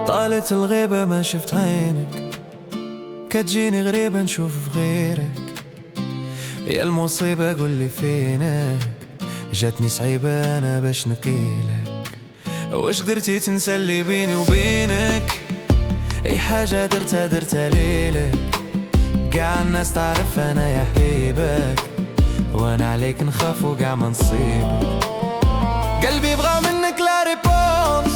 طالت الغيبة ما شفت عينك، كتجيني غريبة نشوف في غيرك. يا المصيبة قولي فينك، جاتني صعيبة أنا باش نقيلك. واش قدرتي تنسى اللي بيني وبينك؟ أي حاجة درتها ليلك. قاع الناس تعرف أنا يا حبيبك، وأنا عليك نخاف وقاع ما نصيبك. قلبي بغى منك لا ريبونس،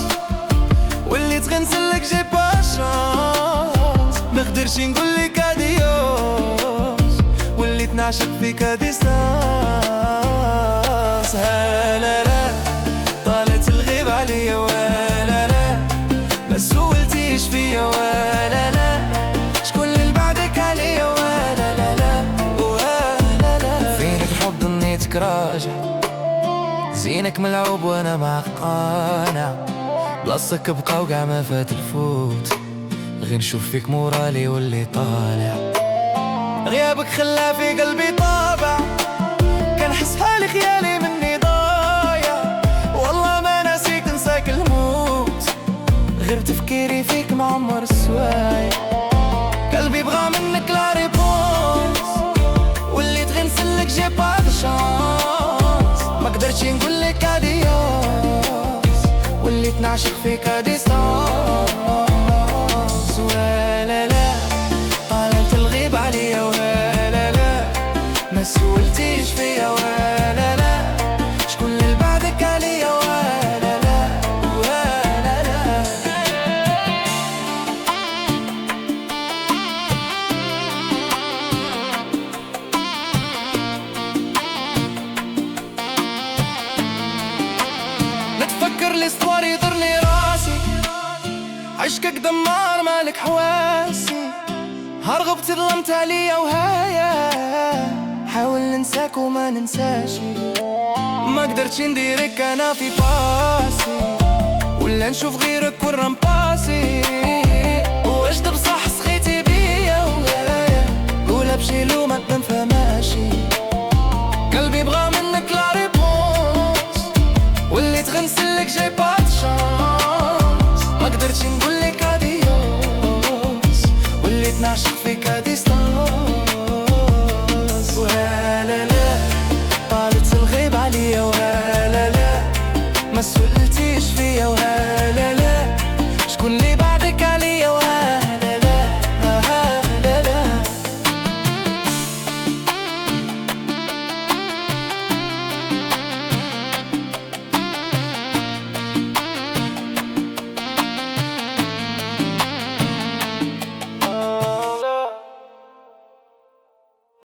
واللي تغنسلك جي با شانس. مقدرش نقولك اديوس، واللي تنعشق فيك ديستانس. هلا لا طالت الغيب عليا، ولا لا ما سولتيش فيا، ولا لا شكون اللي بعدك عليا، ولا لا لا ولا لا. فينك الحب ظنيتك راجع، زينك ملعوب وانا معك قانع. بلاصتك بقى وقع ما فات الفوت، غير نشوف فيك مورالي واللي طالع. غيابك خلا في قلبي طابع، كنحس حالي خيالي مني ضايع. والله ما ناسيك نساك الموت، غير تفكيري فيك معمر السوايع. قلبي بغى منك لا ريبونس، واللي تغنسلك جي با دو شانس. ما قدرتش نقولك اديوس، واللي تنعشق فيك ديستانس. ولا لا طالت الغيب عليا، ولا لا ما سولتيش فيا، ولا لا شكون اللي بعدك عليا، ولا لا ولا لا. نتفكر الاستوار يضرني راسي، عشقك دمار مالك حواسي. هرغبتي ظلمت عليا وهايا، حاول ننساك وما ننساشي. ما قدرتش نديرك انا في باسي، ولا نشوف غيرك والرمباسي. واش بصح سخيتي بيا وهايا، قولها بشي لو ما تنفهماشي. قلبي بغى منك لا ريبونس، واللي تغنسلك جي با دو شانس. ما قدرتش نقولك اديوس، واللي تنعشق